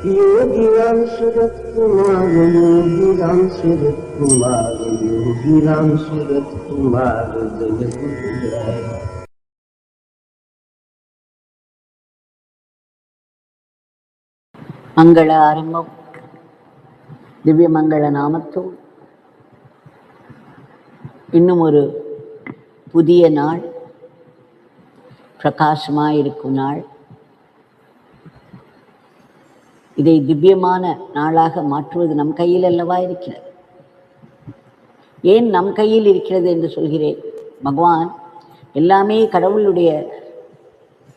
योगी राम सूरत कुमार, योगी राम सूरत कुमार, योगी राम सूरत कुमार जय गुरु जय। மங்கள ஆரம்பம் திவ்ய மங்கள நாமத்தோடு இன்னும் ஒரு புதிய நாள், பிரகாசமாயிருக்கும் நாள். இதை திவ்யமான நாளாக மாற்றுவது நம் கையில் அல்லவா இருக்கிறது. ஏன் நம் கையில் இருக்கிறது என்று சொல்கிறேன்? பகவான் எல்லாமே கடவுளுடைய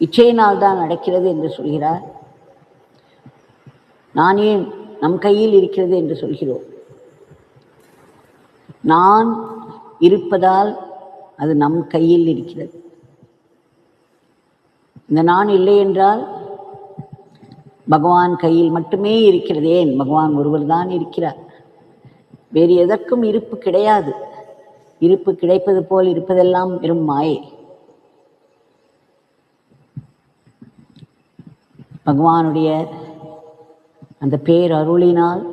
இச்சையினால் தான் நடக்கிறது என்று சொல்கிறார். நான் ஏன் நம் கையில் இருக்கிறது என்று சொல்கிறோம்? நான் இருப்பதால் அது நம் கையில் இருக்கிறது. இந்த நான் இல்லை என்றால் பகவான் கையில் மட்டுமே இருக்கிறது. ஏன்? பகவான் ஒருவர் தான் இருக்கிறார், வேறு எதற்கும் இருப்பு கிடையாது. இருப்பு கிடைப்பது போல் இருப்பதெல்லாம் வெறும் மாயை. பகவானுடைய அந்த பேரருளினால்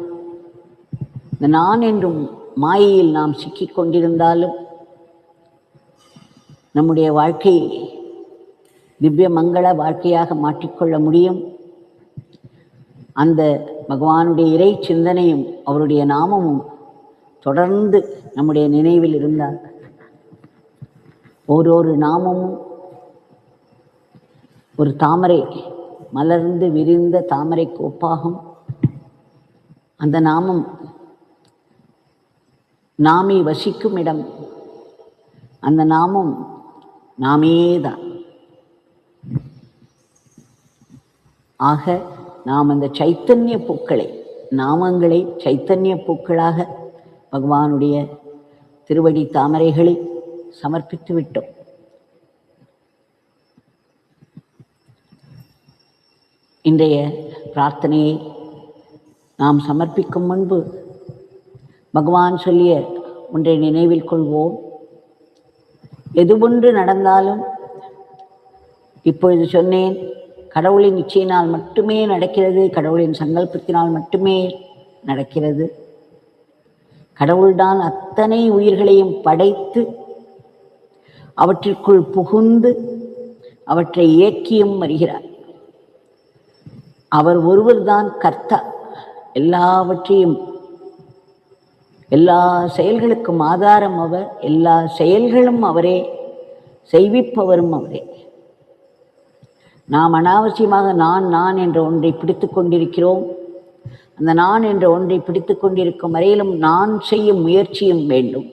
இந்த நான் என்றும் மாயையில் நாம் சிக்கிக் கொண்டிருந்தாலும் நம்முடைய வாழ்க்கையை திவ்ய மங்கள வாழ்க்கையாக மாற்றிக்கொள்ள முடியும். அந்த பகவானுடைய இறை சிந்தனையும் அவருடைய நாமமும் தொடர்ந்து நம்முடைய நினைவில் இருந்தால், ஓரொரு நாமமும் ஒரு தாமரை மலர்ந்து விரிந்த தாமரை கோப்பாகும். அந்த நாமம் நாமே வசிக்கும் இடம். அந்த நாமம் நாமேதான். ஆக நாம் அந்த சைத்தன்ய பூக்களை, நாமங்களை சைத்தன்ய பூக்களாக பகவானுடைய திருவடி தாமரைகளை சமர்ப்பித்து விட்டோம். இன்றைய பிரார்த்தனையை நாம் சமர்ப்பிக்கும் முன்பு பகவான் சொல்லிய ஒன்றை நினைவில் கொள்வோம். எது ஒன்று நடந்தாலும், இப்பொழுது சொன்னேன், கடவுளின் இச்சையினால் மட்டுமே நடக்கிறது, கடவுளின் சங்கல்பத்தினால் மட்டுமே நடக்கிறது. கடவுள்தான் அத்தனை உயிர்களையும் படைத்து அவற்றிற்குள் புகுந்து அவற்றை இயக்கியும் வருகிறார். அவர் ஒருவர்தான் கர்த்தா. எல்லாவற்றையும், எல்லா செயல்களுக்கும் ஆதாரம் அவர். எல்லா செயல்களும் அவரே, செய்விப்பவரும் அவரே. நாம் அனாவசியமாக நான் நான் என்ற ஒன்றை பிடித்து கொண்டிருக்கிறோம். அந்த நான் என்ற ஒன்றை பிடித்து கொண்டிருக்கும் வரையிலும் நான் செய்யும் முயற்சியும் வேண்டும்.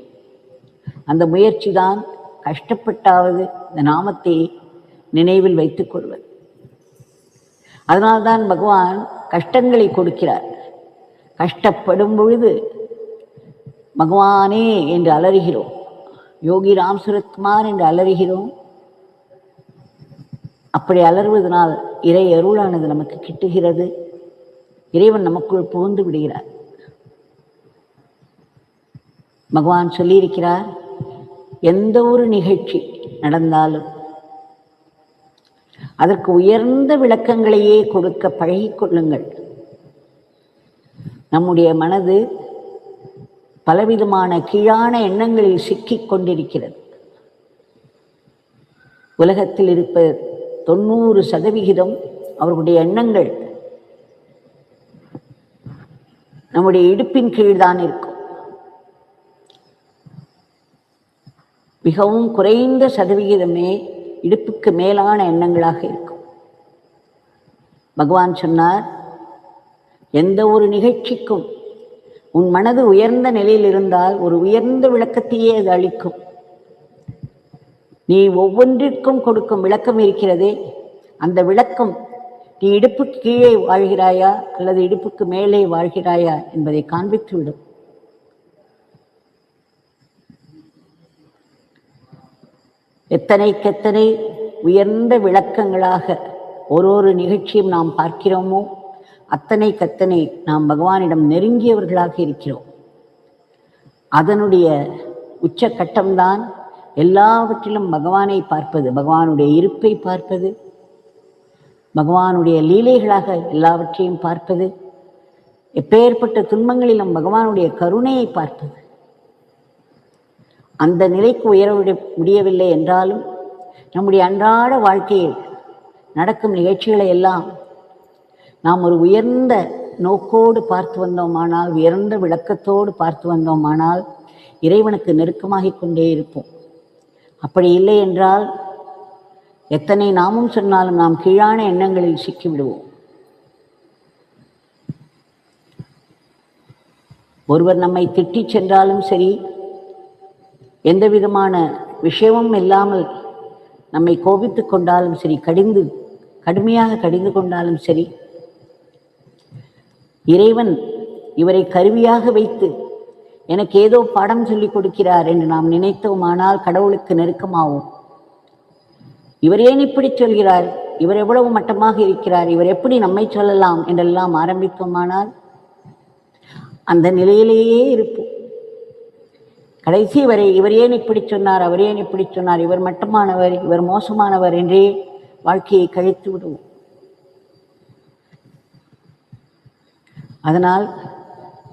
அந்த முயற்சி தான் கஷ்டப்பட்டாவது இந்த நாமத்தை நினைவில் வைத்துக் கொள்வது. அதனால்தான் பகவான் கஷ்டங்களை கொடுக்கிறார். கஷ்டப்படும் பொழுது பகவானே என்று அலறுகிறோம், யோகி ராம் சூரத் குமார் என்று அலறுகிறோம். அப்படி அலறுவதனால் இறை அருளானது நமக்கு கிட்டுகிறது. இறைவன் நமக்குள் புகுந்து விடுகிறார். பகவான் சொல்லியிருக்கிறார், எந்த ஒரு நிகழ்ச்சி நடந்தாலும் அதற்கு உயர்ந்த விளக்கங்களையே கொடுக்க பழகிக்கொள்ளுங்கள். நம்முடைய மனது பலவிதமான கீழான எண்ணங்களில் சிக்கிக் கொண்டிருக்கிறது. உலகத்தில் இருப்ப 90% அவர்களுடைய எண்ணங்கள் நம்முடைய இடுப்பின் கீழ்தான் இருக்கும். மிகவும் குறைந்த சதவிகிதமே இடுப்புக்கு மேலான எண்ணங்களாக இருக்கும். பகவான் சொன்னார், எந்த ஒரு நிகழ்ச்சிக்கும் உன் மனது உயர்ந்த நிலையில் இருந்தால் ஒரு உயர்ந்த விளக்கத்தையே அது அளிக்கும். நீ ஒவ்வொன்றிற்கும் கொடுக்கும் விளக்கம் இருக்கிறதே, அந்த விளக்கம் நீ இடுப்புக்கு கீழே வாழ்கிறாயா அல்லது இடுப்புக்கு மேலே வாழ்கிறாயா என்பதை காண்பித்துவிடும். எத்தனைக்கெத்தனை உயர்ந்த விளக்கங்களாக ஒரு நிகழ்ச்சியும் நாம் பார்க்கிறோமோ அத்தனைக்கத்தனை நாம் பகவானிடம் நெருங்கியவர்களாக இருக்கிறோம். அதனுடைய உச்சக்கட்டம்தான் எல்லாவற்றிலும் பகவானை பார்ப்பது, பகவானுடைய இருப்பை பார்ப்பது. பகவானுடைய லீலைகளாக எல்லாவற்றையும் பார்ப்பது, எப்பேற்பட்ட துன்பங்களிலும் பகவானுடைய கருணையை பார்ப்பது. அந்த நிலைக்கு உயர முடியவில்லை என்றாலும் நம்முடைய அன்றாட வாழ்க்கையில் நடக்கும் நிகழ்ச்சிகளை எல்லாம் நாம் ஒரு உயர்ந்த நோக்கோடு பார்த்து வந்தோமானால், உயர்ந்த விளக்கத்தோடு பார்த்து வந்தோமானால் இறைவனுக்கு நெருக்கமாகிக் கொண்டே இருப்போம். அப்படி இல்லை என்றால் எத்தனை நாமும் சொன்னாலும் நாம் கீழான எண்ணங்களில் சிக்கிவிடுவோம். ஒருவர் நம்மை திட்டிச் சென்றாலும் சரி, எந்த விதமான விஷயமும் இல்லாமல் நம்மை கோபித்து கொண்டாலும் சரி, கடுமையாக கடிந்து கொண்டாலும் சரி, இறைவன் இவரை கருவியாக வைத்து எனக்கு ஏதோ பாடம் சொல்லிக் கொடுக்கிறார் என்று நாம் நினைத்தோமானால் கடவுளுக்கு நெருக்கமாவோம். இவர் ஏன் இப்படி சொல்கிறார், இவர் எவ்வளவு மட்டமாக இருக்கிறார், இவர் எப்படி நம்மை சொல்லலாம் என்றெல்லாம் ஆரம்பித்தோமானால் அந்த நிலையிலேயே இருப்போம். கடைசி வரை இவர் ஏன் இப்படி சொன்னார், அவர் ஏன் இப்படி சொன்னார், இவர் மட்டமானவர், இவர் மோசமானவர் என்றே வாழ்க்கையை கழித்து விடுவோம். அதனால்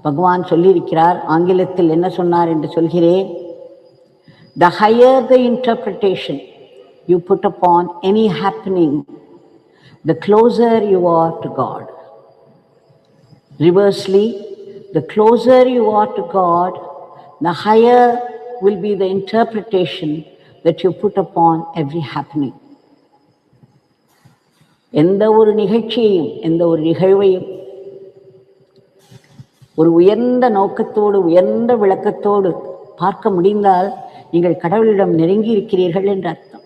பகவான் சொல்லியிருக்கிறார், ஆங்கிலத்தில் என்ன சொன்னார் என்று சொல்கிறேன். The higher the interpretation you put upon any happening, the closer you are to God. Reversely, the closer you are to God, the higher will be the interpretation that you put upon every happening. எந்த ஒரு நிகழ்ச்சியையும், எந்த ஒரு நிகழ்வையும் ஒரு உயர்ந்த நோக்கத்தோடு, உயர்ந்த விளக்கத்தோடு பார்க்க முடிந்தால் நீங்கள் கடவுளிடம் நெருங்கி இருக்கிறீர்கள் என்று அர்த்தம்.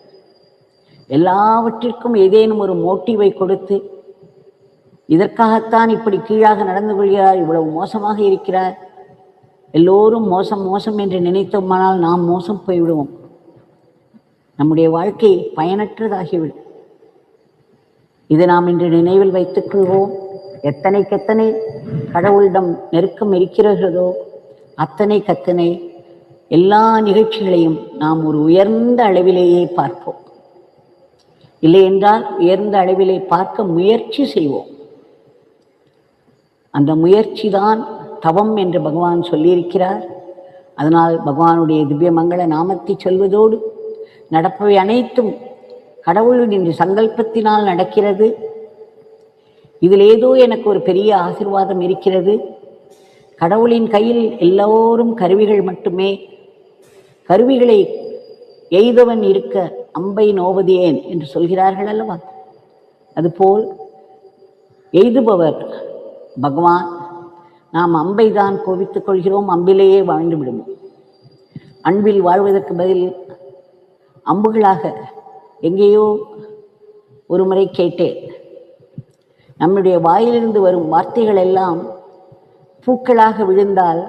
எல்லாவற்றிற்கும் ஏதேனும் ஒரு மோட்டிவை கொடுத்து, இதற்காகத்தான் இப்படி கீழாக நடந்து கொள்கிறார், இவ்வளவு மோசமாக இருக்கிறார், எல்லோரும் மோசம் மோசம் என்று நினைத்தோமானால் நாம் மோசம் போய்விடுவோம். நம்முடைய வாழ்க்கை பயனற்றதாகிவிடும். இது நாம் இன்று நினைவில் வைத்துக் கொள்வோம். எத்தனை கடவுளிடம் நெருக்கம் இருக்கிறதோ அத்தனை எல்லா நிகழ்ச்சிகளையும் நாம் ஒரு உயர்ந்த அளவிலேயே பார்ப்போம். இல்லை என்றால் உயர்ந்த அளவிலே பார்க்க முயற்சி செய்வோம். அந்த முயற்சி தான் தவம் என்று பகவான் சொல்லியிருக்கிறார். அதனால் பகவானுடைய திவ்ய மங்கள நாமத்தை சொல்வதோடு நடப்பவை அனைத்தும் கடவுளுடைய சங்கல்பத்தினால் நடக்கிறது. இதில் ஏதோ எனக்கு ஒரு பெரிய ஆசீர்வாதம் இருக்கிறது. கடவுளின் கையில் எல்லோரும் கருவிகள் மட்டுமே. கருவிகளை எய்தவன் இருக்க அம்பை நோவது ஏன் என்று சொல்கிறார்கள் அல்லவா? அதுபோல் எய்துபவர் பகவான். நாம் அம்பை தான் கோபித்துக் கொள்கிறோம், அம்பிலேயே வாழ்ந்து விடுவோம். அன்பில் வாழ்வதற்கு பதில் அம்புகளாக எங்கேயோ ஒரு முறை கேட்டேன். நம்முடைய வாயிலிருந்து வரும் வார்த்தைகள் எல்லாம் பூக்களாக விழுந்தால்